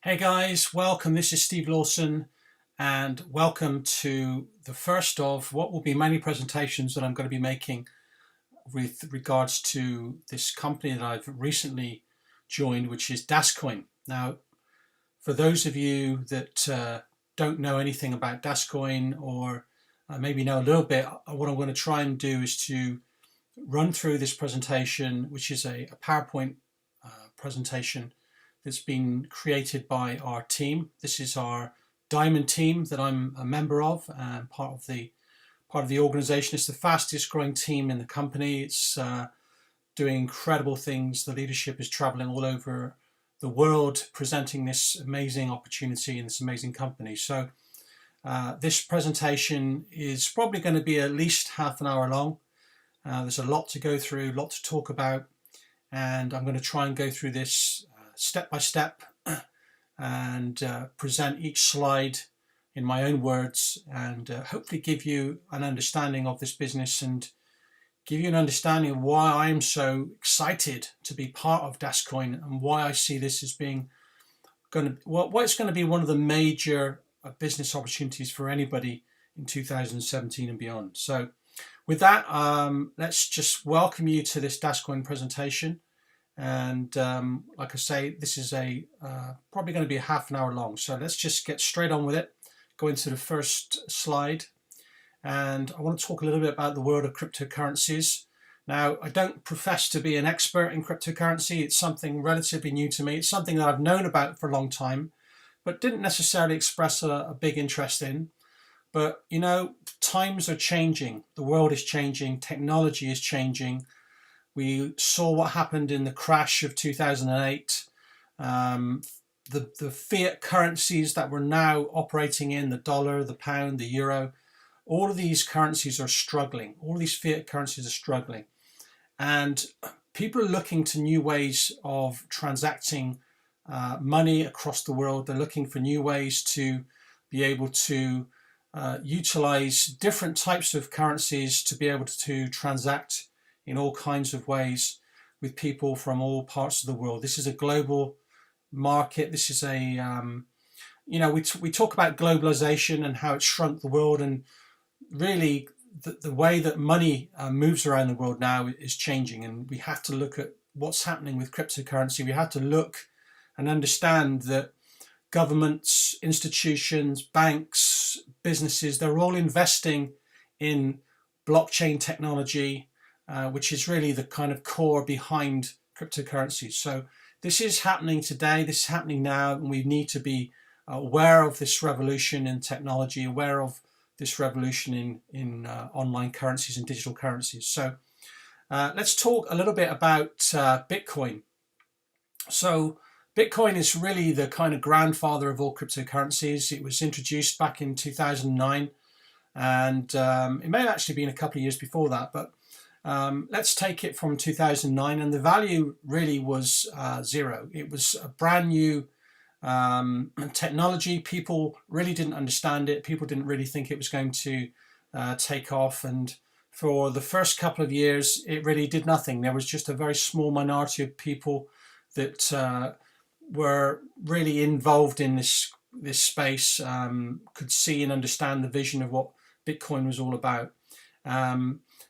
Hey guys, welcome. This is Steve Lawson, and welcome to the first of what will be many presentations that I'm going to be making with regards to this company that I've recently joined, which is DasCoin. Now, for those of you that don't know anything about DasCoin or maybe know a little bit, what I'm going to try and do is to run through this presentation, which is a PowerPoint presentation that's been created by our team. This is our Diamond team that I'm a member of and part of the organization. It's the fastest growing team in the company. It's doing incredible things. The leadership is traveling all over the world presenting this amazing opportunity and this amazing company. So this presentation is probably going to be at least half an hour long. There's a lot to go through, a lot to talk about, and I'm going to try and go through this step by step and present each slide in my own words and hopefully give you an understanding of this business and give you an understanding of why I'm so excited to be part of DasCoin and why I see this as being why it's going to be one of the major business opportunities for anybody in 2017 and beyond. So with that, let's just welcome you to this DasCoin presentation. And like I say, this is probably going to be a half an hour long. So let's just get straight on with it. Go into the first slide. And I want to talk a little bit about the world of cryptocurrencies. Now, I don't profess to be an expert in cryptocurrency. It's something relatively new to me. It's something that I've known about for a long time, but didn't necessarily express a big interest in. But, you know, times are changing. The world is changing. Technology is changing. We saw what happened in the crash of 2008. The fiat currencies that we're now operating in, the dollar, the pound, the euro, all of these currencies are struggling. All of these fiat currencies are struggling. And people are looking to new ways of transacting money across the world. They're looking for new ways to be able to utilize different types of currencies to be able to transact in all kinds of ways with people from all parts of the world. This is a global market. This is we talk about globalization and how it's shrunk the world, and really the way that money moves around the world now is changing, and we have to look at what's happening with cryptocurrency. We have to look and understand that governments, institutions, banks, businesses, they're all investing in blockchain technology, which is really the kind of core behind cryptocurrencies. So this is happening today, this is happening now, and we need to be aware of this revolution in technology, aware of this revolution in online currencies and digital currencies. So let's talk a little bit about Bitcoin. So Bitcoin is really the kind of grandfather of all cryptocurrencies. It was introduced back in 2009, and it may have actually been a couple of years before that, but let's take it from 2009, and the value really was zero. It was a brand new technology. People really didn't understand it. People didn't really think it was going to take off, and for the first couple of years it really did nothing. There was just a very small minority of people that were really involved in this space, could see and understand the vision of what Bitcoin was all about.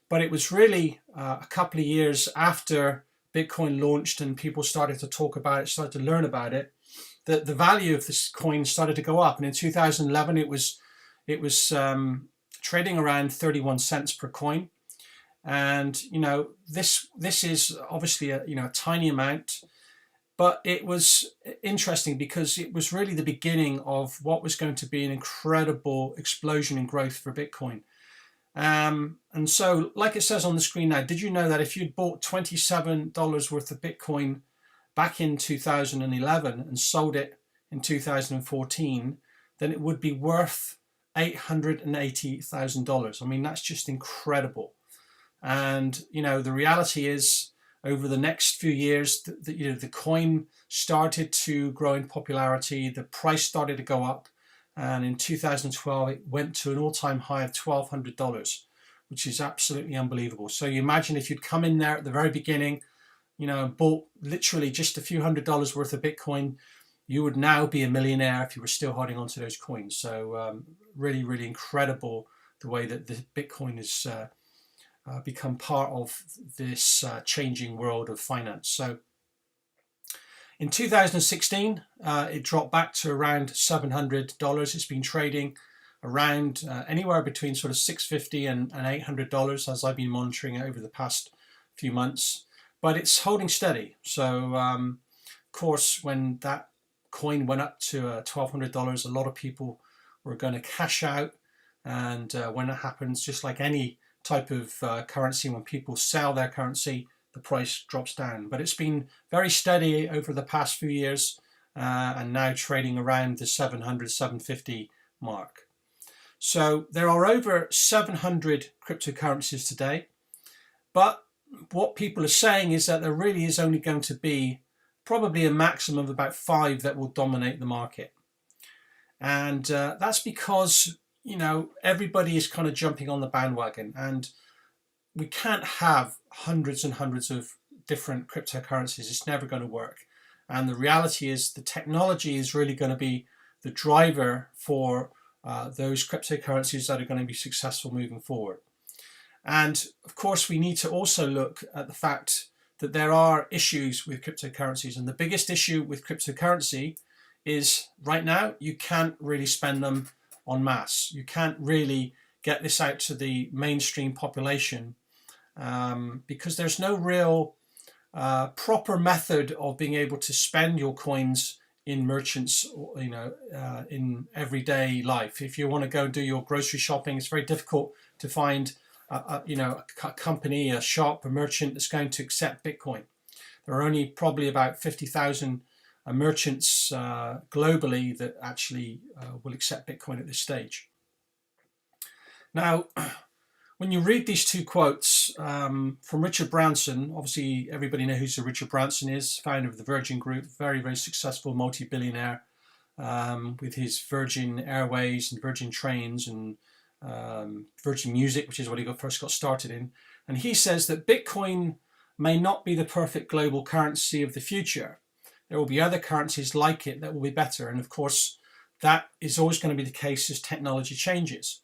But it was really a couple of years after Bitcoin launched and people started to talk about it, started to learn about it, that the value of this coin started to go up. And in 2011, it was trading around 31 cents per coin. And you know, this is obviously a tiny amount, but it was interesting because it was really the beginning of what was going to be an incredible explosion in growth for Bitcoin. And so, like it says on the screen now, did you know that if you'd bought $27 worth of Bitcoin back in 2011 and sold it in 2014, then it would be worth $880,000. I mean, that's just incredible. And you know, the reality is, over the next few years, the coin started to grow in popularity. The price started to go up. And in 2012, it went to an all-time high of $1,200, which is absolutely unbelievable. So you imagine if you'd come in there at the very beginning, bought literally just a few $100s worth of Bitcoin, you would now be a millionaire if you were still holding on to those coins. So really, really incredible the way that the Bitcoin has become part of this changing world of finance. So in 2016, it dropped back to around $700. It's been trading around anywhere between sort of $650 and $800 as I've been monitoring it over the past few months. But it's holding steady. So, of course, when that coin went up to $1,200, a lot of people were going to cash out. And when it happens, just like any type of currency, when people sell their currency, the price drops down. But it's been very steady over the past few years and now trading around the 700, 750 mark. So there are over 700 cryptocurrencies today. But what people are saying is that there really is only going to be probably a maximum of about 5 that will dominate the market. And that's because, you know, everybody is kind of jumping on the bandwagon, and we can't have hundreds and hundreds of different cryptocurrencies. It's never going to work. And the reality is the technology is really going to be the driver for those cryptocurrencies that are going to be successful moving forward. And of course, we need to also look at the fact that there are issues with cryptocurrencies. And the biggest issue with cryptocurrency is right now, you can't really spend them en masse. You can't really get this out to the mainstream population because there's no real proper method of being able to spend your coins in merchants, you know, in everyday life. If you want to go and do your grocery shopping, it's very difficult to find you know, a company, a shop, a merchant that's going to accept Bitcoin. There are only probably about 50,000 merchants globally that actually will accept Bitcoin at this stage. Now, when you read these two quotes from Richard Branson, obviously everybody knows who Richard Branson is, founder of the Virgin Group, very, very successful multi-billionaire with his Virgin Airways and Virgin Trains and Virgin Music, which is what he first got started in. And he says that Bitcoin may not be the perfect global currency of the future. There will be other currencies like it that will be better. And of course, that is always going to be the case as technology changes.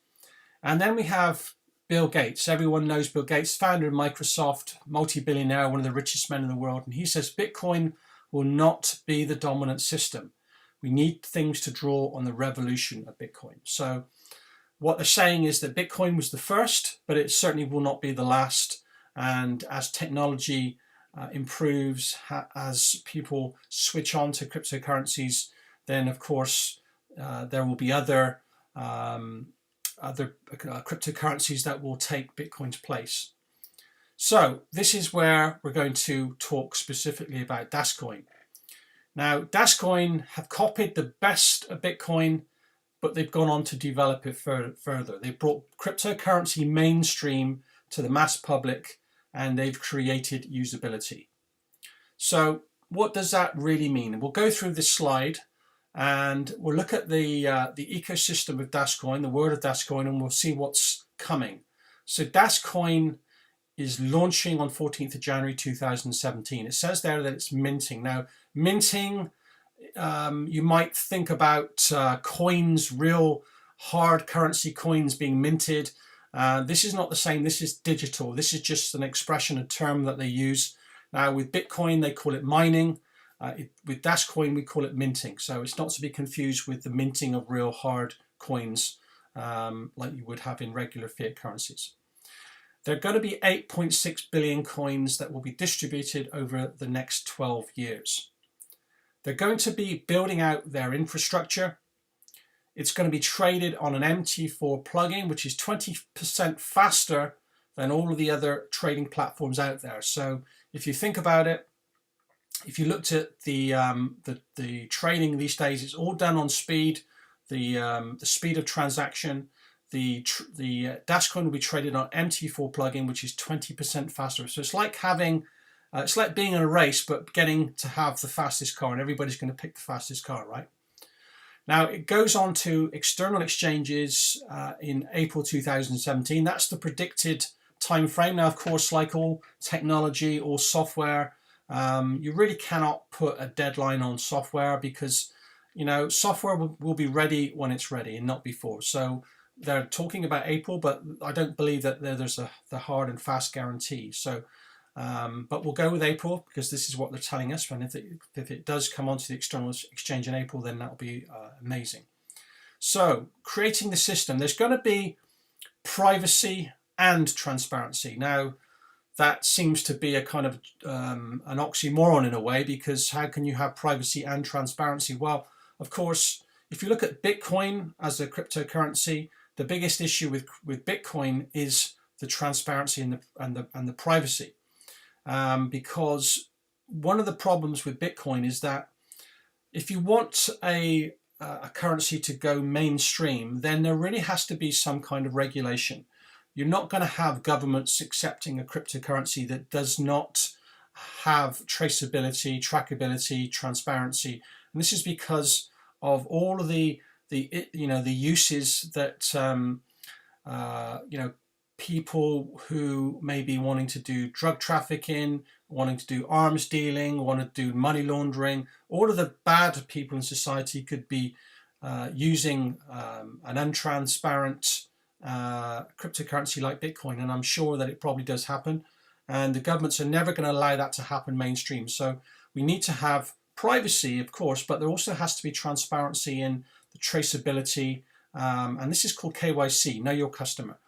And then we have Bill Gates. Everyone knows Bill Gates, founder of Microsoft, multi-billionaire, one of the richest men in the world. And he says Bitcoin will not be the dominant system. We need things to draw on the revolution of Bitcoin. So what they're saying is that Bitcoin was the first, but it certainly will not be the last. And as technology improves, as people switch on to cryptocurrencies, then of course there will be other cryptocurrencies that will take Bitcoin's place. So this is where we're going to talk specifically about DasCoin. Now, DasCoin have copied the best of Bitcoin, but they've gone on to develop it further. They've brought cryptocurrency mainstream to the mass public, and they've created usability. So what does that really mean? We'll go through this slide and we'll look at the ecosystem of DasCoin, the world of DasCoin, and we'll see what's coming. So DasCoin is launching on 14th of January 2017. It says there that it's minting. Now, minting, you might think about coins, real hard currency coins being minted. This is not the same. This is digital. This is just an expression, a term that they use. Now with Bitcoin, they call it mining. With DasCoin, we call it minting. So it's not to be confused with the minting of real hard coins like you would have in regular fiat currencies. There are going to be 8.6 billion coins that will be distributed over the next 12 years. They're going to be building out their infrastructure. It's going to be traded on an MT4 plugin, which is 20% faster than all of the other trading platforms out there. So if you think about it, if you looked at the trading these days, it's all done on speed, the speed of transaction. The DasCoin will be traded on MT4 plugin, which is 20% faster. So it's like having, it's like being in a race, but getting to have the fastest car, and everybody's going to pick the fastest car, right? Now it goes on to external exchanges in April 2017. That's the predicted time frame. Now, of course, like all technology or software, you really cannot put a deadline on software because software will be ready when it's ready and not before. So they're talking about April, but I don't believe that there's the hard and fast guarantee. So, but we'll go with April because this is what they're telling us. And if it does come onto the external exchange in April, then that'll be amazing. So creating the system, there's going to be privacy and transparency. Now, that seems to be a kind of an oxymoron in a way, because how can you have privacy and transparency? Well, of course, if you look at Bitcoin as a cryptocurrency, the biggest issue with Bitcoin is the transparency and the privacy, because one of the problems with Bitcoin is that if you want a currency to go mainstream, then there really has to be some kind of regulation. You're not going to have governments accepting a cryptocurrency that does not have traceability, trackability, transparency, and this is because of all of the uses that people who may be wanting to do drug trafficking, wanting to do arms dealing, want to do money laundering. All of the bad people in society could be using an untransparent cryptocurrency like Bitcoin, and I'm sure that it probably does happen. And the governments are never going to allow that to happen mainstream. So we need to have privacy, of course, but there also has to be transparency in the traceability, and this is called KYC, know your customer.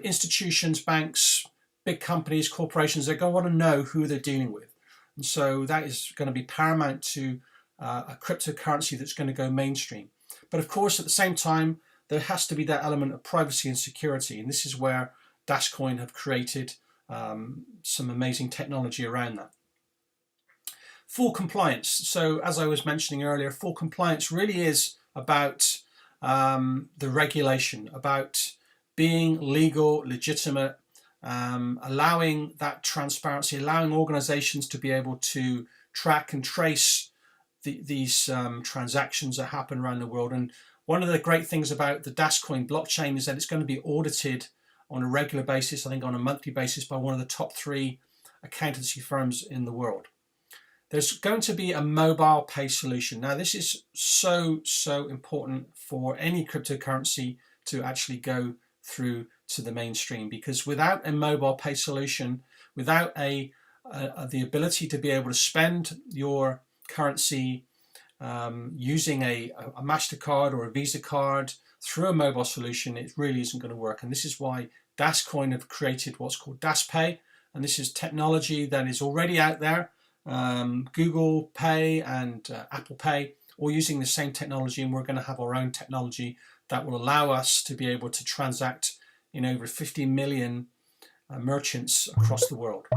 Institutions, banks, big companies, corporations, they're going to want to know who they're dealing with. And so that is going to be paramount to a cryptocurrency that's going to go mainstream. But of course, at the same time, there has to be that element of privacy and security. And this is where DasCoin have created some amazing technology around that. Full compliance. So as I was mentioning earlier, full compliance really is about the regulation, about being legal, legitimate, allowing that transparency, allowing organizations to be able to track and trace these transactions that happen around the world. And one of the great things about the DasCoin blockchain is that it's going to be audited on a regular basis, I think on a monthly basis, by one of the top 3 accountancy firms in the world. There's going to be a mobile pay solution. Now, this is so important for any cryptocurrency to actually go through to the mainstream, because without a mobile pay solution, without the ability to be able to spend your currency using a MasterCard or a Visa card through a mobile solution, it really isn't going to work. And this is why DasCoin have created what's called DasPay, and this is technology that is already out there. Google Pay and Apple Pay, all using the same technology, and we're going to have our own technology that will allow us to be able to transact in over 50 million merchants across the world.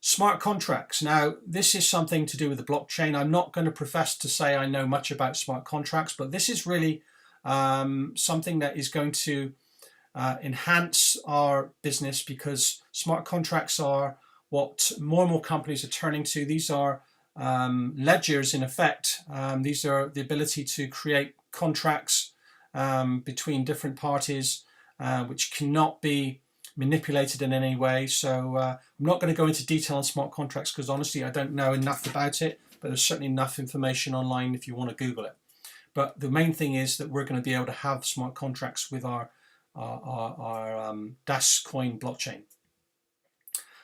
Smart contracts. Now, this is something to do with the blockchain. I'm not going to profess to say I know much about smart contracts, but this is really something that is going to enhance our business, because smart contracts are what more and more companies are turning to. These are ledgers, in effect. These are the ability to create contracts between different parties, which cannot be manipulated in any way. So I'm not going to go into detail on smart contracts because honestly I don't know enough about it, but there's certainly enough information online if you want to Google it. But the main thing is that we're going to be able to have smart contracts with our DasCoin blockchain.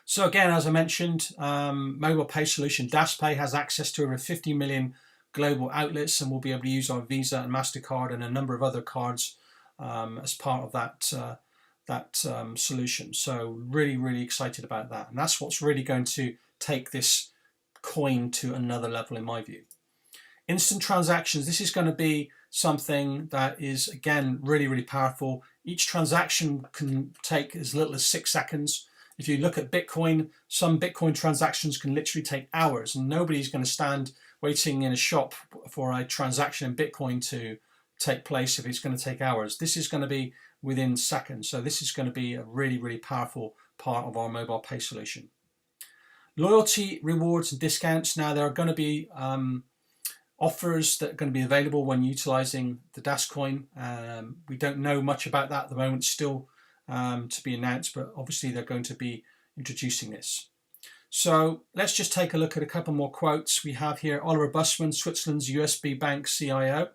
So again, as I mentioned, mobile pay solution DasPay has access to over 50 million global outlets, and we'll be able to use our Visa and MasterCard and a number of other cards as part of that solution. So really excited about that, and that's what's really going to take this coin to another level in my view. Instant transactions. This is going to be something that is, again, really powerful. Each transaction can take as little as 6 seconds. If you look at Bitcoin, some Bitcoin transactions can literally take hours, and nobody's going to stand waiting in a shop for a transaction in Bitcoin to take place if it's going to take hours. This is going to be within seconds. So this is going to be a really powerful part of our mobile pay solution. Loyalty, rewards, and discounts. Now, there are going to be offers that are going to be available when utilizing the DasCoin. We don't know much about that at the moment, still to be announced, but obviously they're going to be introducing this. So let's just take a look at a couple more quotes. We have here Oliver Bussmann, Switzerland's USB Bank CIO.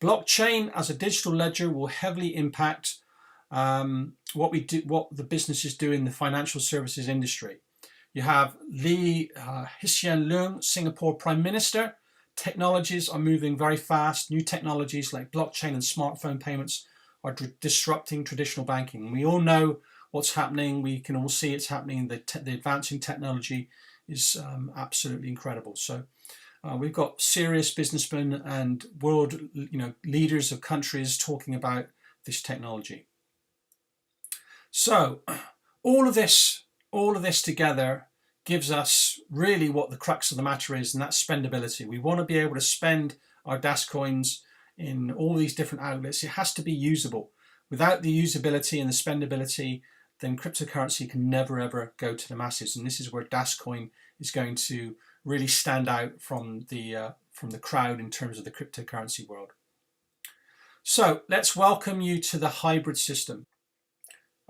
Blockchain as a digital ledger will heavily impact what the businesses do in the financial services industry. You have Lee Hsien Loong, Singapore Prime Minister. Technologies are moving very fast. New technologies like blockchain and smartphone payments are disrupting traditional banking. We all know what's happening. We can all see it's happening. The advancing technology is absolutely incredible. So we've got serious businessmen and world leaders of countries talking about this technology. So all of this together gives us really what the crux of the matter is, and that's spendability. We want to be able to spend our DasCoins in all these different outlets. It has to be usable. Without the usability and the spendability, then cryptocurrency can never ever go to the masses. And this is where DasCoin is going to really stand out from the crowd in terms of the cryptocurrency world. So let's welcome you to the hybrid system.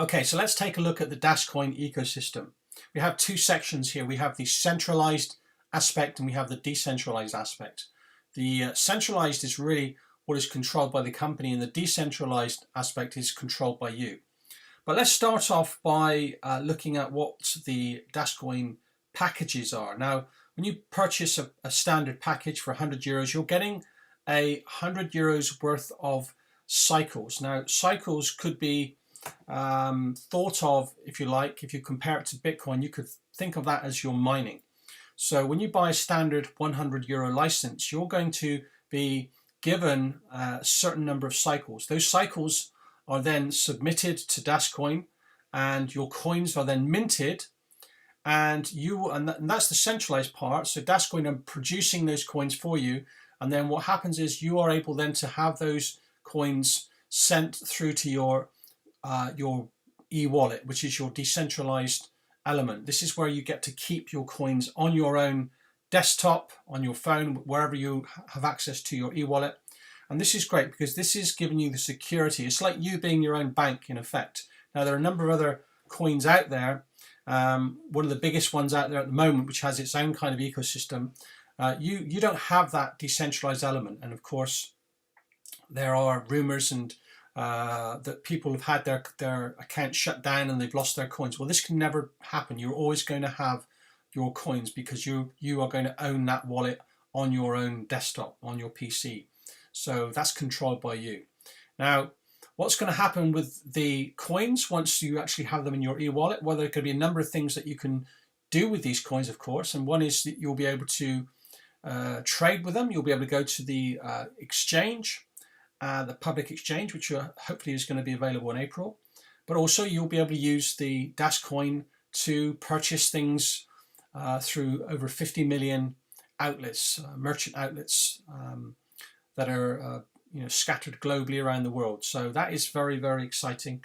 Okay, so let's take a look at the DasCoin ecosystem. We have two sections here. We have the centralized aspect and we have the decentralized aspect. The centralized is really what is controlled by the company, and the decentralized aspect is controlled by you. But let's start off by looking at what the DasCoin packages are. Now, when you purchase a standard package for 100 euros, you're getting 100 euros worth of cycles. Now, cycles could be thought of, if you like, if you compare it to Bitcoin, you could think of that as your mining. So when you buy a standard 100 euro license, you're going to be given a certain number of cycles. Those cycles are then submitted to DasCoin, and your coins are then minted, and that's the centralized part. So DasCoin are producing those coins for you, and then what happens is you are able then to have those coins sent through to your e-wallet, which is your decentralized element. This is where you get to keep your coins on your own desktop, on your phone, wherever you have access to your e-wallet. And this is great because this is giving you the security. It's like you being your own bank in effect. Now, there are a number of other coins out there. One of the biggest ones out there at the moment, which has its own kind of ecosystem, you don't have that decentralized element. And of course, there are rumors and that people have had their account shut down and they've lost their coins. Well, this can never happen. You're always going to have your coins because you are going to own that wallet on your own desktop, on your PC. So that's controlled by you. Now, what's going to happen with the coins once you actually have them in your e-wallet? Well, there could be a number of things that you can do with these coins, of course. And one is that you'll be able to trade with them. You'll be able to go to the exchange, the public exchange, which hopefully is going to be available in April. But also you'll be able to use the DasCoin to purchase things through over 50 million outlets, merchant outlets that are scattered globally around the world. So that is very, very exciting.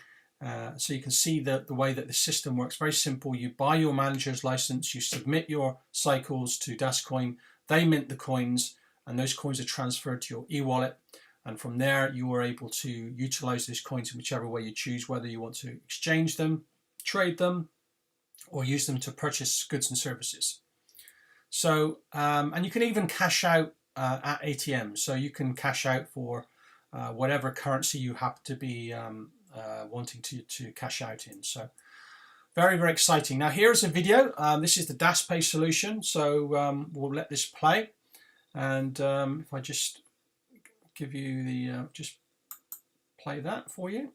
So you can see the way that the system works. Very simple. You buy your manager's license, you submit your cycles to DasCoin, they mint the coins, and those coins are transferred to your e-wallet. And from there, you are able to utilize those coins in whichever way you choose, whether you want to exchange them, trade them, or use them to purchase goods and services. So, and you can even cash out at ATMs. So you can cash out for whatever currency you happen to be wanting to cash out in. So very, very exciting. Now here's a video. This is the DasPay solution. So we'll let this play. And if I just give you the, just play that for you.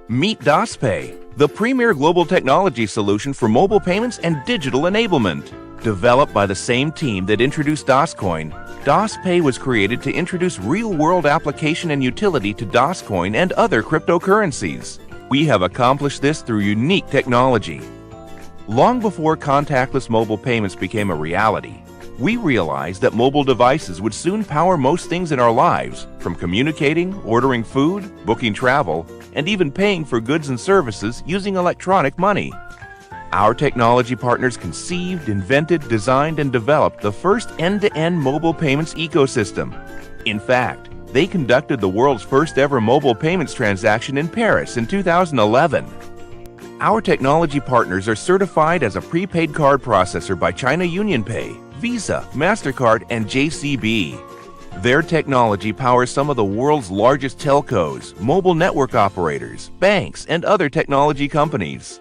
Meet DasPay, the premier global technology solution for mobile payments and digital enablement. Developed by the same team that introduced DasCoin, DasPay was created to introduce real-world application and utility to DasCoin and other cryptocurrencies. We have accomplished this through unique technology. Long before contactless mobile payments became a reality, we realized that mobile devices would soon power most things in our lives, from communicating, ordering food, booking travel, and even paying for goods and services using electronic money. Our technology partners conceived, invented, designed, and developed the first end-to-end mobile payments ecosystem. In fact, they conducted the world's first ever mobile payments transaction in Paris in 2011. Our technology partners are certified as a prepaid card processor by China UnionPay, Visa, MasterCard, and JCB. Their technology powers some of the world's largest telcos, mobile network operators, banks, and other technology companies.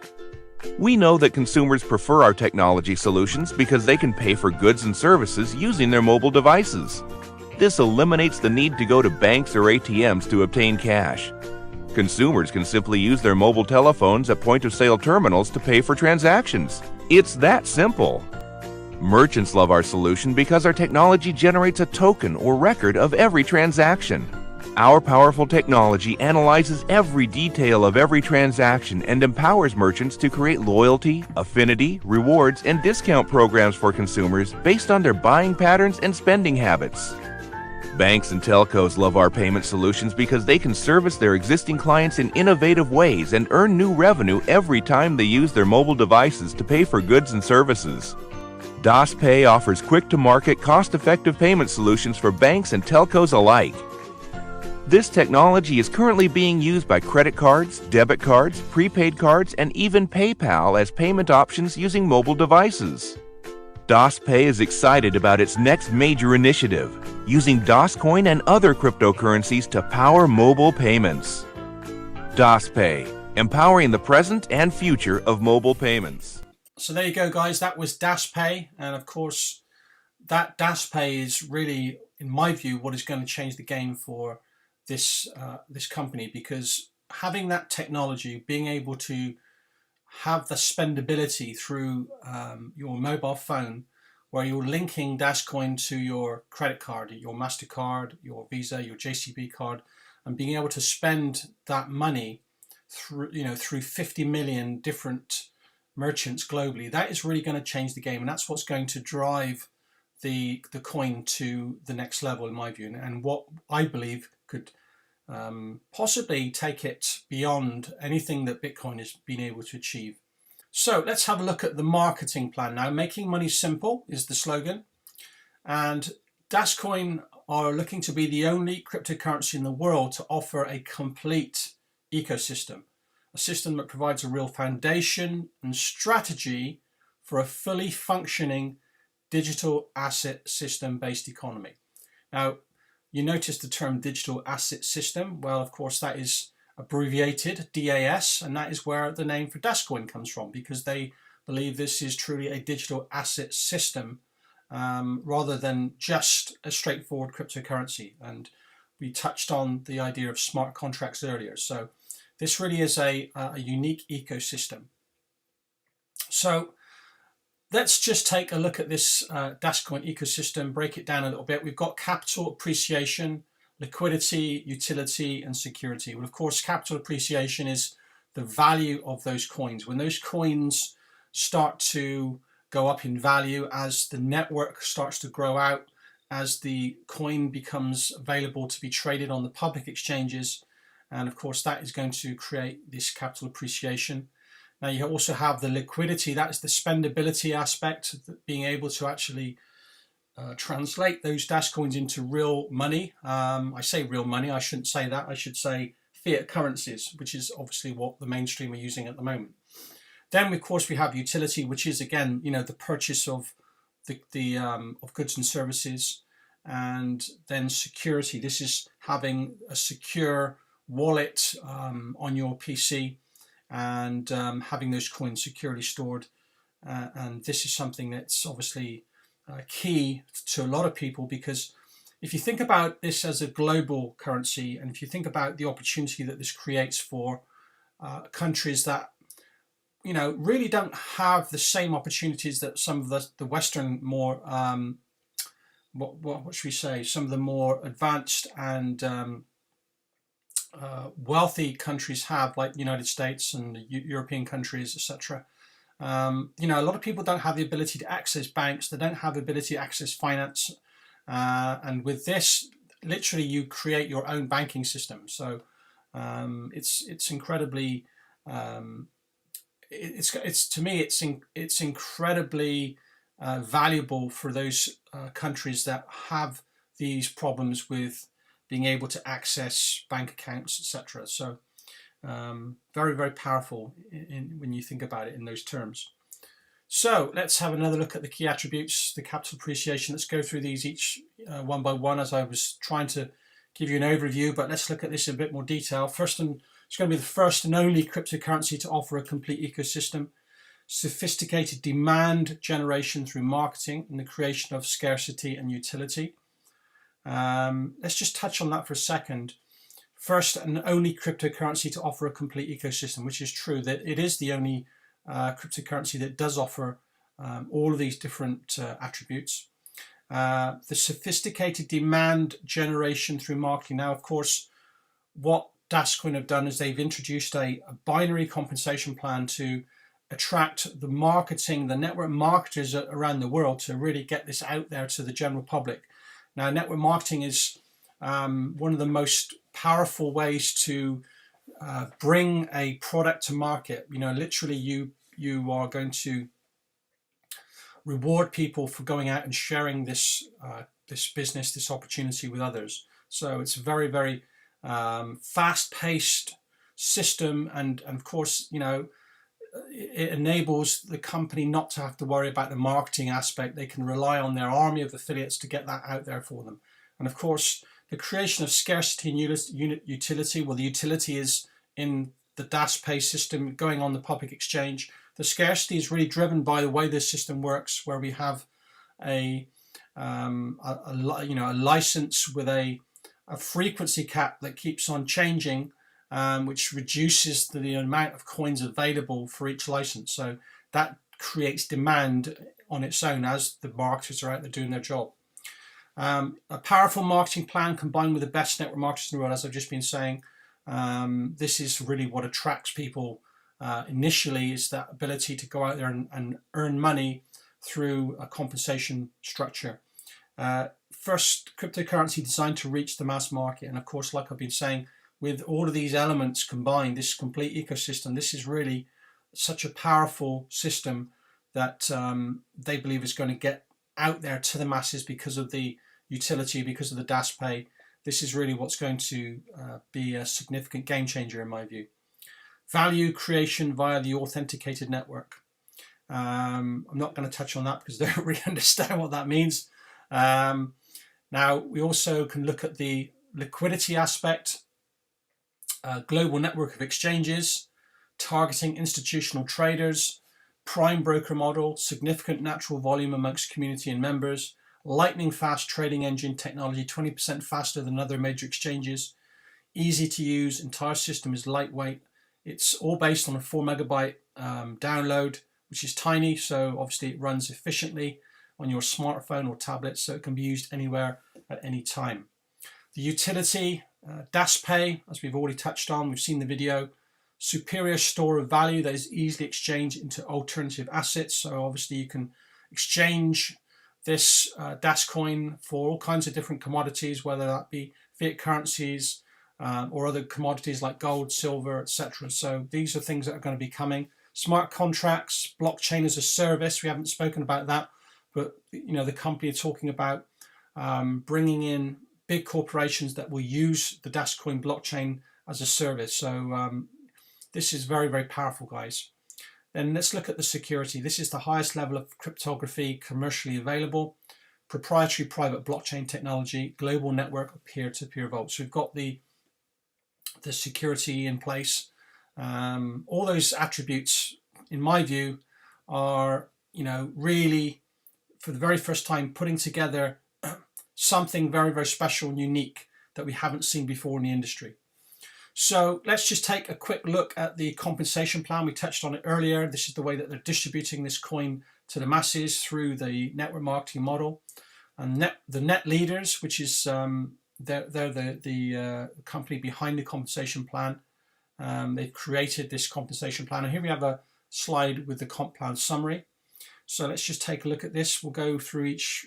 We know that consumers prefer our technology solutions because they can pay for goods and services using their mobile devices. This eliminates the need to go to banks or ATMs to obtain cash. Consumers can simply use their mobile telephones at point-of-sale terminals to pay for transactions. It's that simple. Merchants love our solution because our technology generates a token or record of every transaction. Our powerful technology analyzes every detail of every transaction and empowers merchants to create loyalty, affinity, rewards, and discount programs for consumers based on their buying patterns and spending habits. Banks and telcos love our payment solutions because they can service their existing clients in innovative ways and earn new revenue every time they use their mobile devices to pay for goods and services. DasPay offers quick-to-market, cost-effective payment solutions for banks and telcos alike. This technology is currently being used by credit cards, debit cards, prepaid cards, and even PayPal as payment options using mobile devices. DasPay is excited about its next major initiative, using DasCoin and other cryptocurrencies to power mobile payments. DasPay, empowering the present and future of mobile payments. So there you go, guys. That was DasPay, and of course, that DasPay is really, in my view, what is going to change the game for this company, because having that technology, being able to have the spendability through your mobile phone, where you're linking DasCoin to your credit card, your MasterCard, your Visa, your JCB card, and being able to spend that money through 50 million different merchants globally, that is really going to change the game, and that's what's going to drive the coin to the next level, in my view, and what I believe could possibly take it beyond anything that Bitcoin has been able to achieve. So let's have a look at the marketing plan now. Making money simple is the slogan, and DasCoin are looking to be the only cryptocurrency in the world to offer a complete ecosystem, a system that provides a real foundation and strategy for a fully functioning digital asset system based economy. Now, you notice the term digital asset system. Well, of course, that is abbreviated DAS, and that is where the name for DasCoin comes from, because they believe this is truly a digital asset system rather than just a straightforward cryptocurrency. And we touched on the idea of smart contracts earlier. So this really is a unique ecosystem. So let's just take a look at this DasCoin ecosystem, break it down a little bit. We've got capital appreciation, liquidity, utility, and security. Well, of course, capital appreciation is the value of those coins. When those coins start to go up in value, as the network starts to grow out, as the coin becomes available to be traded on the public exchanges, and of course, that is going to create this capital appreciation. Now, you also have the liquidity. That is the spendability aspect, being able to actually translate those DasCoins into real money. I say real money, I shouldn't say that. I should say fiat currencies, which is obviously what the mainstream are using at the moment. Then, of course, we have utility, which is, again, the purchase of of goods and services. And then security. This is having a secure wallet on your PC and having those coins securely stored. And this is something that's obviously key to a lot of people, because if you think about this as a global currency, and if you think about the opportunity that this creates for countries that really don't have the same opportunities that some of the Western more what should we say, some of the more advanced and wealthy countries have, like the United States and the European countries, etc. A lot of people don't have the ability to access banks. They don't have the ability to access finance. And with this, literally, you create your own banking system. So It's incredibly it's to me it's incredibly valuable for those countries that have these problems with being able to access bank accounts, etc. So very, very powerful when you think about it in those terms. So let's have another look at the key attributes, the capital appreciation. Let's go through these each one by one, as I was trying to give you an overview, but let's look at this in a bit more detail. First, it's going to be the first and only cryptocurrency to offer a complete ecosystem, sophisticated demand generation through marketing, and the creation of scarcity and utility. Let's just touch on that for a second. First and only cryptocurrency to offer a complete ecosystem, which is true, that it is the only cryptocurrency that does offer all of these different attributes. The sophisticated demand generation through marketing. Now, of course, what DasCoin have done is they've introduced a binary compensation plan to attract the network marketers around the world to really get this out there to the general public. Now, network marketing is one of the most powerful ways to bring a product to market. Literally you are going to reward people for going out and sharing this business, this opportunity with others. So it's a very, very fast-paced system, and of course, it enables the company not to have to worry about the marketing aspect. They can rely on their army of affiliates to get that out there for them. And of course, the creation of scarcity and utility. Well, the utility is in the DasPay system going on the public exchange. The scarcity is really driven by the way this system works, where we have a license with a frequency cap that keeps on changing, which reduces the amount of coins available for each license. So that creates demand on its own as the marketers are out there doing their job. A powerful marketing plan combined with the best network marketers in the world, as I've just been saying. This is really what attracts people initially, is that ability to go out there and earn money through a compensation structure. First cryptocurrency designed to reach the mass market. And of course, like I've been saying, with all of these elements combined, this complete ecosystem, this is really such a powerful system that they believe is going to get out there to the masses because of the utility, because of the DasPay. This is really what's going to be a significant game changer in my view. Value creation via the authenticated network. I'm not going to touch on that because they don't really understand what that means. Now, we also can look at the liquidity aspect, global network of exchanges, targeting institutional traders, prime broker model, significant natural volume amongst community and members, lightning fast trading engine technology, 20% faster than other major exchanges, easy to use, entire system is lightweight. It's all based on a 4 megabyte download, which is tiny, so obviously it runs efficiently on your smartphone or tablet, so it can be used anywhere at any time. The utility, DasPay, as we've already touched on, we've seen the video, superior store of value that is easily exchanged into alternative assets. So obviously you can exchange this DasCoin for all kinds of different commodities, whether that be fiat currencies or other commodities like gold, silver, etc. So these are things that are going to be coming. Smart contracts, blockchain as a service. We haven't spoken about that, but the company are talking about bringing in big corporations that will use the DasCoin blockchain as a service. So this is very, very powerful, guys. Then let's look at the security. This is the highest level of cryptography commercially available. Proprietary private blockchain technology, global network of peer-to-peer vaults. So we've got the security in place. All those attributes, in my view, are really, for the very first time, putting together something very, very special and unique that we haven't seen before in the industry. So let's just take a quick look at the compensation plan. We touched on it earlier. This is the way that they're distributing this coin to the masses through the network marketing model. And the net leaders, which is they're the company behind the compensation plan. They've created this compensation plan. And here we have a slide with the comp plan summary. So let's just take a look at this. We'll go through each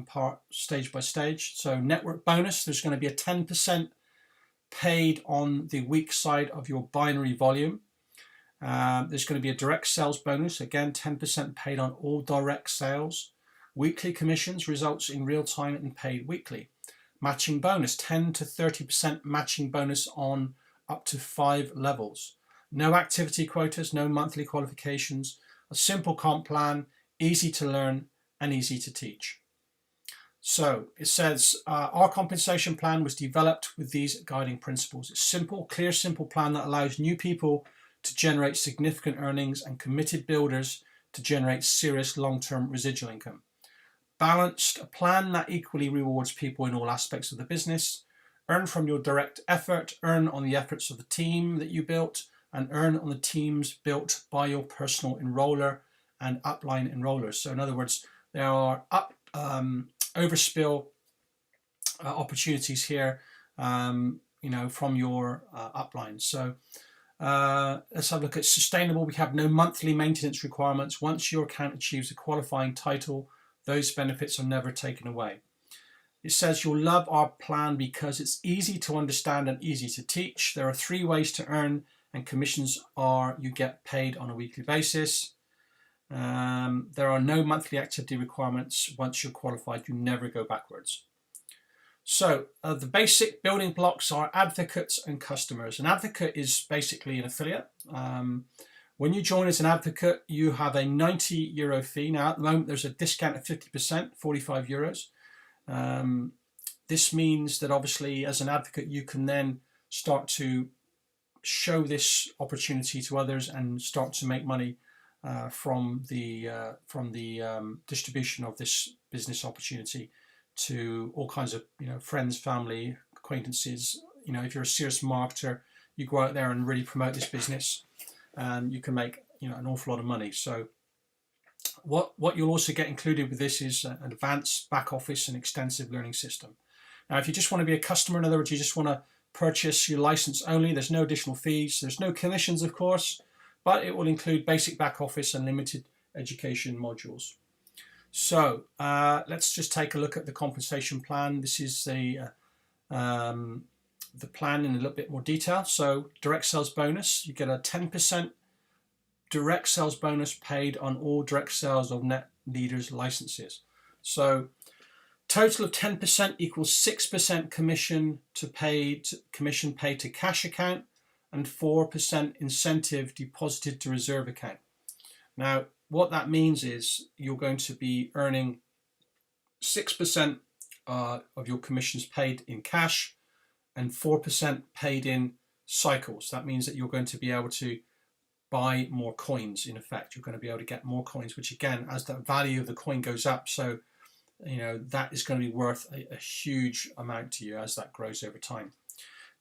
part stage by stage. So network bonus, there's going to be a 10% paid on the weak side of your binary volume. There's going to be a direct sales bonus, again 10% paid on all direct sales. Weekly commissions results in real time and paid weekly. Matching bonus, 10 to 30% matching bonus on up to 5 levels. No activity quotas, no monthly qualifications, a simple comp plan, easy to learn and easy to teach. So it says our compensation plan was developed with these guiding principles. It's simple, clear, simple plan that allows new people to generate significant earnings and committed builders to generate serious long-term residual income. Balanced, a plan that equally rewards people in all aspects of the business. Earn from your direct effort, earn on the efforts of the team that you built, and earn on the teams built by your personal enroller and upline enrollers. So in other words, there are overspill opportunities here, from your upline. So let's have a look at sustainable. We have no monthly maintenance requirements. Once your account achieves a qualifying title, those benefits are never taken away. It says you'll love our plan because it's easy to understand and easy to teach. There are 3 ways to earn, and commissions are you get paid on a weekly basis. There are no monthly activity requirements. Once you're qualified, you never go backwards. So the basic building blocks are advocates and customers. An advocate is basically an affiliate. When you join as an advocate, you have a €90 fee. Now at the moment there's a discount of 50%, €45. This means that obviously as an advocate you can then start to show this opportunity to others and start to make money from the distribution of this business opportunity to all kinds of friends, family, acquaintances. If you're a serious marketer, you go out there and really promote this business, and you can make an awful lot of money. So what you'll also get included with this is an advanced back office and extensive learning system. Now, if you just want to be a customer, in other words, you just want to purchase your license only, there's no additional fees, there's no commissions, of course, but it will include basic back office and limited education modules. So let's just take a look at the compensation plan. This is the plan in a little bit more detail. So direct sales bonus, you get a 10% direct sales bonus paid on all direct sales of net leaders licenses. So total of 10% equals 6% commission paid to cash account and 4% incentive deposited to reserve account. Now, what that means is you're going to be earning 6% of your commissions paid in cash and 4% paid in cycles. That means that you're going to be able to buy more coins. In effect, you're going to be able to get more coins, which again, as the value of the coin goes up, so that is going to be worth a huge amount to you as that grows over time.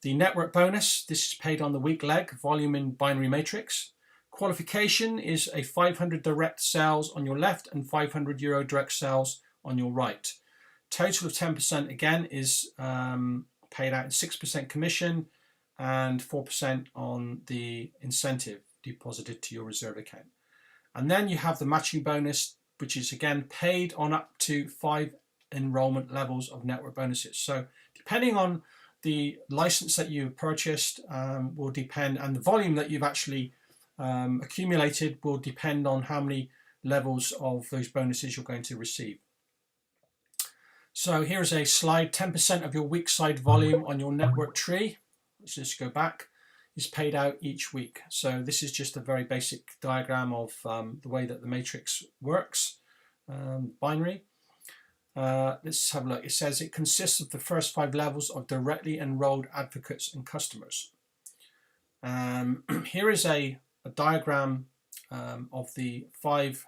The network bonus, this is paid on the weak leg, volume in binary matrix. Qualification is a 500 direct sales on your left and €500 direct sales on your right. Total of 10% again is paid out in 6% commission and 4% on the incentive deposited to your reserve account. And then you have the matching bonus, which is again paid on up to 5 enrollment levels of network bonuses. So depending on the license that you purchased will depend, and the volume that you've actually accumulated will depend on how many levels of those bonuses you're going to receive. So here's a slide. 10% of your weak side volume on your network tree, let's just go back, is paid out each week. So this is just a very basic diagram of the way that the matrix works, binary. Let's have a look. It says it consists of the first 5 levels of directly enrolled advocates and customers. Here is a diagram of the 5,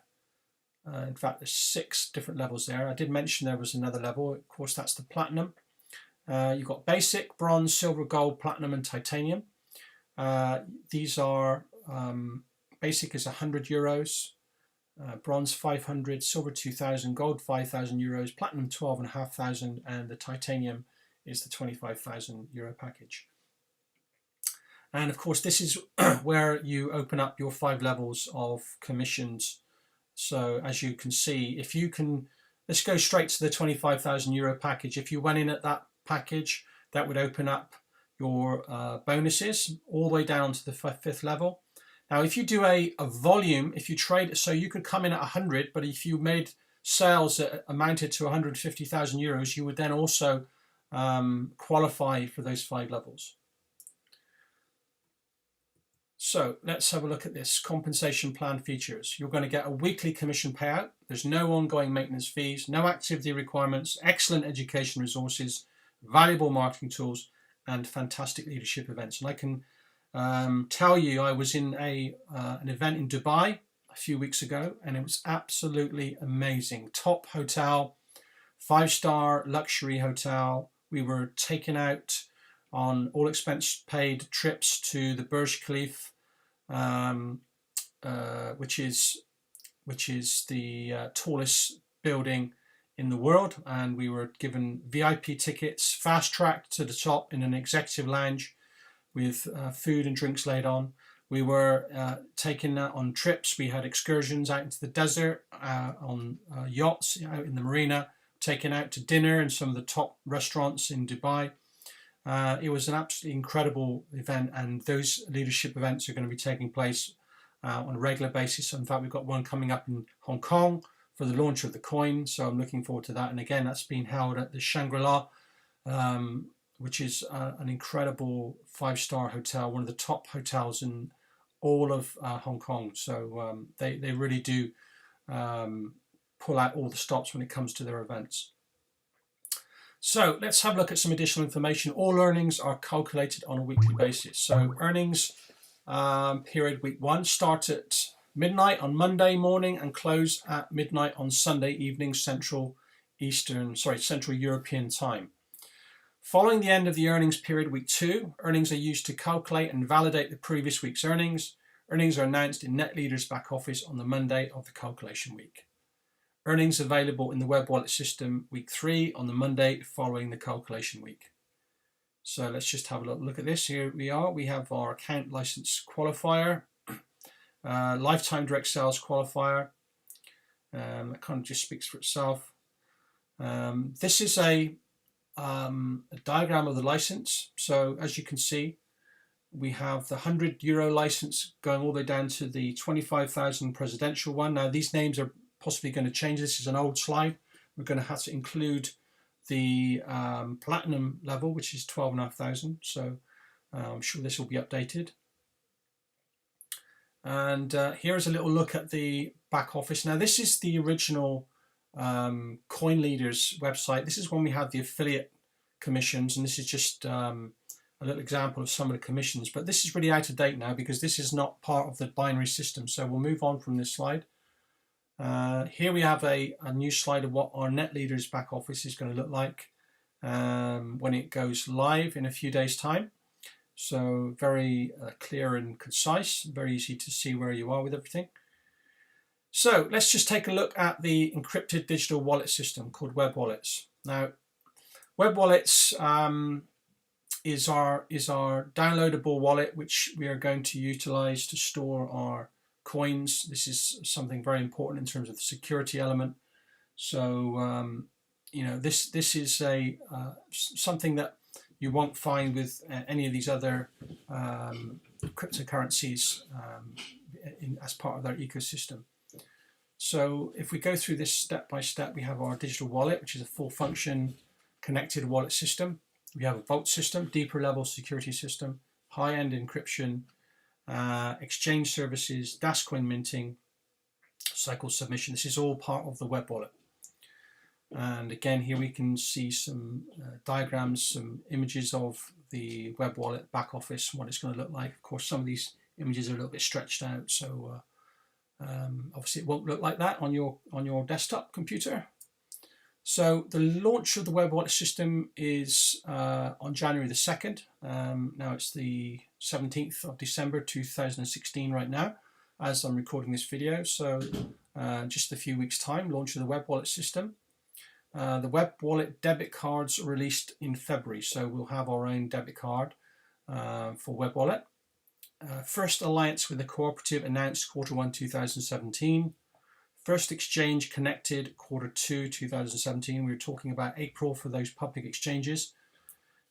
in fact there's 6 different levels there. I did mention there was another level, of course that's the platinum. You've got basic, bronze, silver, gold, platinum and titanium. These are, basic is €100, bronze 500, silver 2,000, gold 5,000 euros, platinum 12,500, and the titanium is the €25,000 package. And of course, this is where you open up your 5 levels of commissions. So as you can see, if you can, let's go straight to the €25,000 package. If you went in at that package, that would open up your bonuses all the way down to the fifth level. Now, if you do a volume, if you trade, so you could come in at 100, but if you made sales that amounted to 150,000 euros, you would then also qualify for those 5 levels. So let's have a look at this compensation plan features. You're going to get a weekly commission payout. There's no ongoing maintenance fees, no activity requirements, excellent education resources, valuable marketing tools, and fantastic leadership events. And I can tell you, I was in an event in Dubai a few weeks ago, and it was absolutely amazing. Top hotel, 5-star luxury hotel. We were taken out on all expense paid trips to the Burj Khalifa, which is the tallest building in the world, and we were given VIP tickets, fast track to the top in an executive lounge with food and drinks laid on. We were taken on trips. We had excursions out into the desert, on yachts out in the marina, taken out to dinner in some of the top restaurants in Dubai. It was an absolutely incredible event, and those leadership events are going to be taking place on a regular basis. In fact, we've got one coming up in Hong Kong for the launch of the coin, so I'm looking forward to that. And again, that's being held at the Shangri-La, which is an incredible 5-star hotel, one of the top hotels in all of Hong Kong. So they really do pull out all the stops when it comes to their events. So let's have a look at some additional information. All earnings are calculated on a weekly basis. So earnings period week 1 start at midnight on Monday morning and close at midnight on Sunday evening, Central European time. Following the end of the earnings period week 2, earnings are used to calculate and validate the previous week's earnings. Earnings are announced in NetLeader's back office on the Monday of the calculation week. Earnings available in the web wallet system week 3 on the Monday following the calculation week. So let's just have a look at this. Here we are. We have our account license qualifier, lifetime direct sales qualifier. That kind of just speaks for itself. This is a diagram of the license. So as you can see, we have the €100 license going all the way down to the 25,000 presidential one. Now these names are possibly going to change. This is an old slide. We're going to have to include the platinum level, which is 12,500. So I'm sure this will be updated. And here's a little look at the back office. Now this is the original Coin Leaders website. This is when we had the affiliate commissions, and this is just a little example of some of the commissions. But this is really out of date now because this is not part of the binary system. So we'll move on from this slide. Here we have a new slide of what our NetLeader's back office is going to look like when it goes live in a few days' time. So very clear and concise, very easy to see where you are with everything. So let's just take a look at the encrypted digital wallet system called Web Wallets. Now, Web Wallets is our downloadable wallet, which we are going to utilize to store our coins. This is something very important in terms of the security element. So this is a something that you won't find with any of these other cryptocurrencies as part of their ecosystem. So if we go through this step by step, we have our digital wallet, which is a full function connected wallet system. We have a vault system, deeper level security system, high-end encryption, exchange services, DasCoin minting, cycle submission. This is all part of the web wallet. And again, here we can see some diagrams, some images of the web wallet back office and what it's going to look like. Of course, some of these images are a little bit stretched out, so obviously it won't look like that on your desktop computer. So the launch of the web wallet system is on January the 2nd. Now it's the 17th of December 2016 right now as I'm recording this video. So just a few weeks time, launch of the web wallet system. The web wallet debit cards are released in February, so we'll have our own debit card for web wallet. First alliance with the cooperative announced Q1 2017. First exchange connected Q2 2017. We were talking about April for those public exchanges.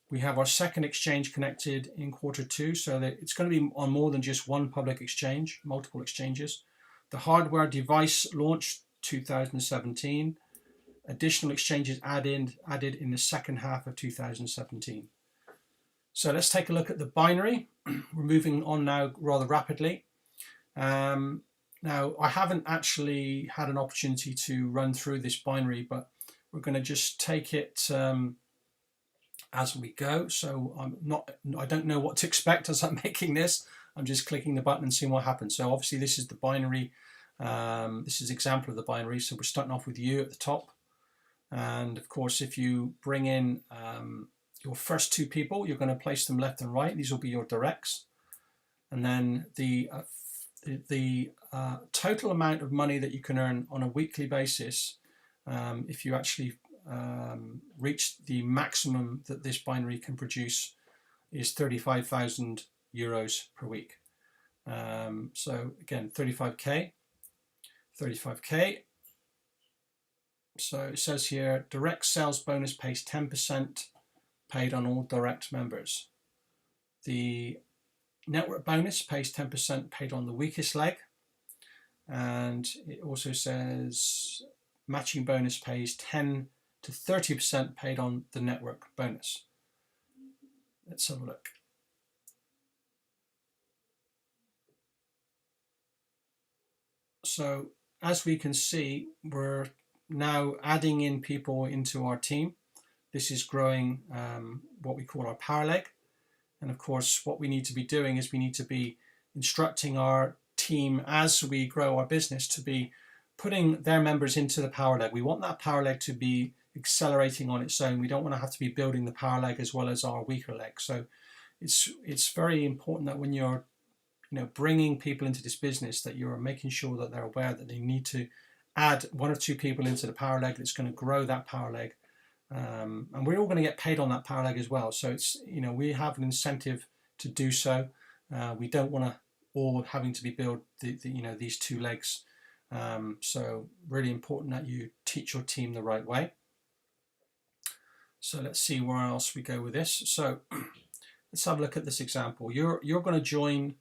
We have our second exchange connected in Q2, so that it's going to be on more than just one public exchange, multiple exchanges. The hardware device launched 2017. Additional exchanges added in the second half of 2017. So let's take a look at the binary. We're moving on now rather rapidly. Now, I haven't actually had an opportunity to run through this binary, but we're going to just take it as we go. So I don't know what to expect as I'm making this. I'm just clicking the button and seeing what happens. So obviously this is the binary. This is an example of the binary. So we're starting off with you at the top. And of course, if you bring in your first two people, you're going to place them left and right. These will be your directs. And then the total amount of money that you can earn on a weekly basis, if you actually reach the maximum that this binary can produce, is 35,000 euros per week. So again, 35k. So it says here, direct sales bonus pays 10% paid on all direct members. The network bonus pays 10% paid on the weakest leg. And it also says matching bonus pays 10 to 30% paid on the network bonus. Let's have a look. So as we can see, we're now adding in people into our team. This is growing what we call our power leg. And of course, what we need to be doing is we need to be instructing our team as we grow our business to be putting their members into the power leg. We want that power leg to be accelerating on its own. We don't want to have to be building the power leg as well as our weaker leg. So it's very important that when you're bringing people into this business, that you're making sure that they're aware that they need to add one or two people into the power leg that's going to grow that power leg. And we're all going to get paid on that power leg as well. So it's, we have an incentive to do so. We don't want to all having to be build these two legs. So really important that you teach your team the right way. So let's see where else we go with this. So let's have a look at this example. You're going to join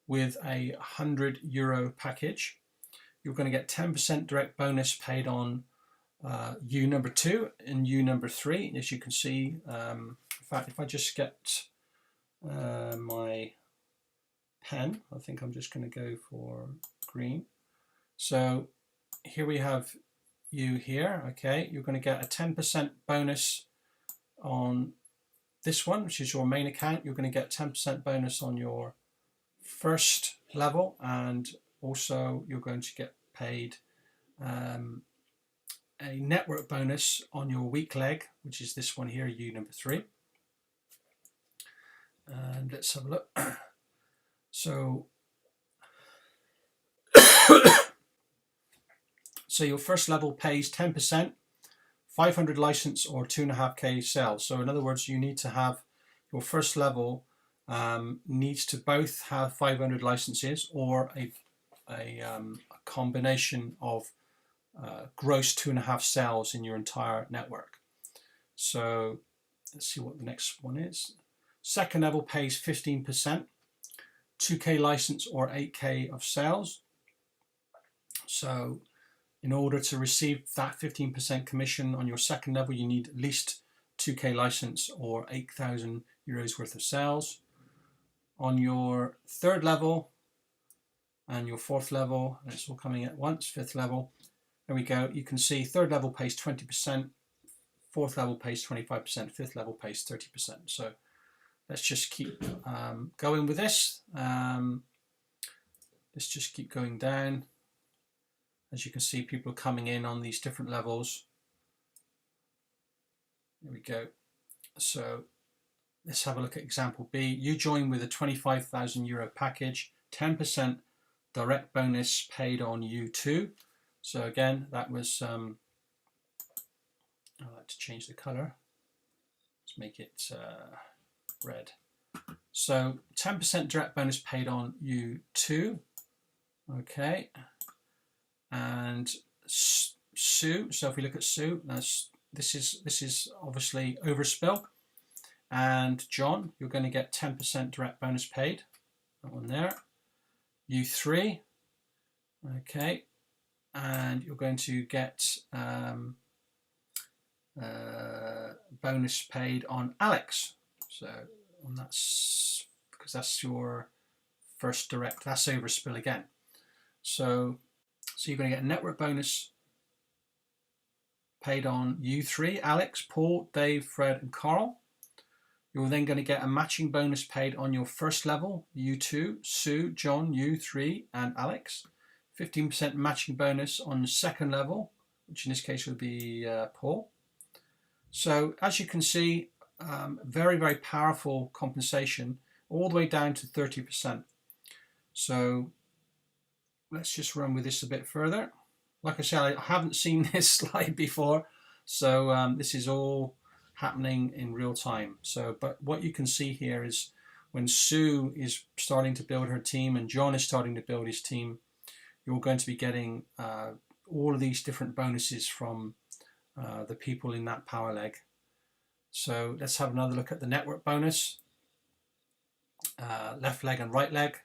with a €100 package. You're going to get 10% direct bonus paid on U number 2 and U number 3. As you can see, in fact, if I just get my pen, I think I'm just going to go for green. So here we have you here. Okay, you're going to get a 10% bonus on this one, which is your main account. You're going to get 10% bonus on your first level, and also you're going to get paid a network bonus on your weak leg, which is this one here, U number 3. And let's have a look. So so your first level pays 10%, 500 license or 2.5k sales. So in other words, you need to have your first level needs to both have 500 licenses or a combination of gross 2.5 sales in your entire network. So let's see what the next one is. Second level pays 15%, 2k license or 8k of sales. So in order to receive that 15% commission on your second level, you need at least 2k license or 8,000 euros worth of sales. On your third level and your fourth level, and it's all coming at once, fifth level, there we go. You can see third level pays 20%, fourth level pays 25%, fifth level pays 30%. So let's just keep going with this. Let's just keep going down. As you can see, people are coming in on these different levels. There we go. So let's have a look at example B. You join with a 25,000 euro package, 10% direct bonus paid on U2. So again, that was, I like to change the color. Let's make it red. So 10% direct bonus paid on U2. Okay. And Sue. So if we look at Sue, this is obviously overspill. And John, you're going to get 10% direct bonus paid. That one there. You 3. Okay. And you're going to get bonus paid on Alex. So and that's because that's your first direct. That's over spill again. So you're going to get a network bonus paid on you 3, Alex, Paul, Dave, Fred, and Carl. You're then going to get a matching bonus paid on your first level, you 2, Sue, John, you 3, and Alex. 15% matching bonus on the second level, which in this case would be Paul. So as you can see, very, very powerful compensation all the way down to 30%. So let's just run with this a bit further. Like I said, I haven't seen this slide before, so this is all happening in real time. So, but what you can see here is when Sue is starting to build her team and John is starting to build his team, you're going to be getting all of these different bonuses from the people in that power leg. So let's have another look at the network bonus, left leg and right leg.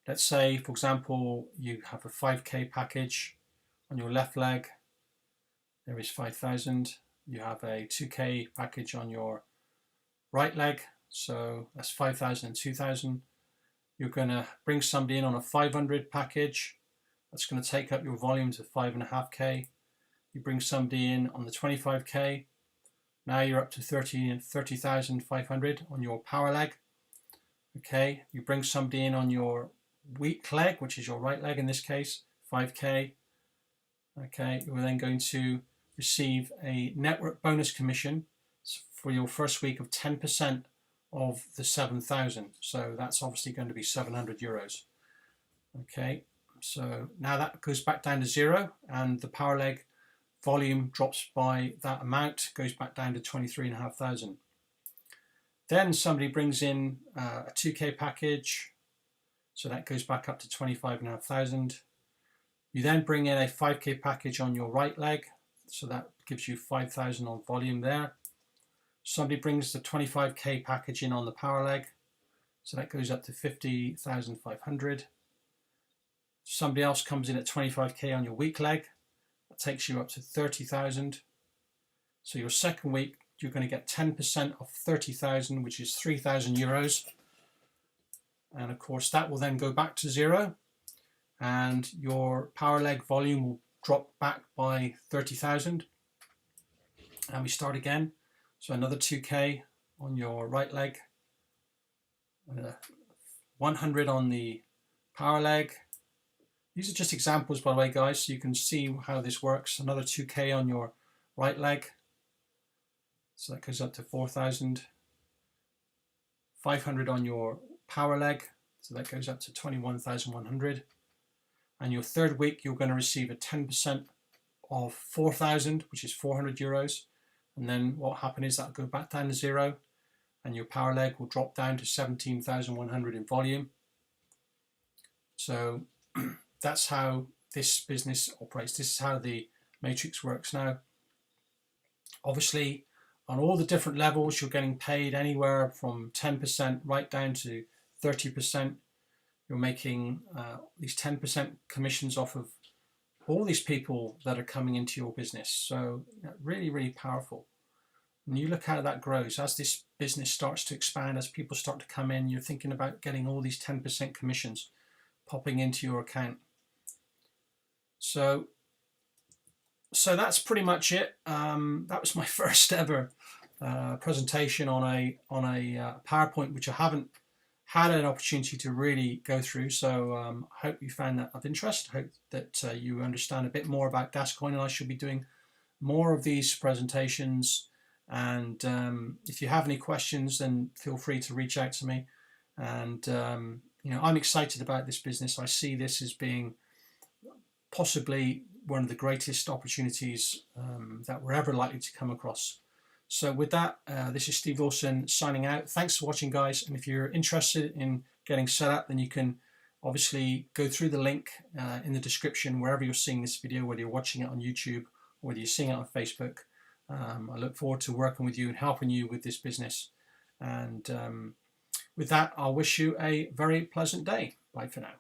Let's say, for example, you have a 5K package on your left leg. There is 5,000. You have a 2K package on your right leg. So that's 5,000 and 2,000. You're going to bring somebody in on a 500 package. That's going to take up your volume to 5.5K. You bring somebody in on the 25K. Now you're up to 30,500 on your power leg. Okay, you bring somebody in on your weak leg, which is your right leg in this case, 5K. Okay, you're then going to receive a network bonus commission for your first week of 10% of the 7,000. So that's obviously going to be 700 euros. Okay, so now that goes back down to 0 and the power leg volume drops by that amount, goes back down to 23,500. Then somebody brings in a 2K package, so that goes back up to 25,500. You then bring in a 5K package on your right leg, so that gives you 5,000 on volume there. Somebody brings the 25K package in on the power leg, so that goes up to 50,500. Somebody else comes in at 25K on your weak leg, that takes you up to 30,000. So your second week, you're going to get 10% of 30,000, which is 3,000 euros. And of course, that will then go back to 0. And your power leg volume will drop back by 30,000. And we start again. So another 2K on your right leg. 100 on the power leg. These are just examples, by the way, guys, so you can see how this works. Another 2K on your right leg. So that goes up to 4,000. 500 on your power leg. So that goes up to 21,100. And your third week, you're going to receive a 10% of 4,000, which is 400 euros. And then what happened is that'll go back down to 0. And your power leg will drop down to 17,100 in volume. So that's how this business operates. This is how the matrix works now. Obviously, on all the different levels, you're getting paid anywhere from 10% right down to 30%. You're making these 10% commissions off of all these people that are coming into your business. So really, really powerful. And you look how that grows. As this business starts to expand, as people start to come in, you're thinking about getting all these 10% commissions popping into your account. So that's pretty much it. That was my first ever presentation on a PowerPoint, which I haven't had an opportunity to really go through. So I hope you found that of interest. I hope that you understand a bit more about DasCoin, and I should be doing more of these presentations. And if you have any questions, then feel free to reach out to me. And I'm excited about this business. I see this as being possibly one of the greatest opportunities that we're ever likely to come across. So with that, this is Steve Wilson signing out. Thanks for watching, guys. And if you're interested in getting set up, then you can obviously go through the link in the description wherever you're seeing this video, whether you're watching it on YouTube or whether you're seeing it on Facebook. I look forward to working with you and helping you with this business. And with that, I'll wish you a very pleasant day. Bye for now.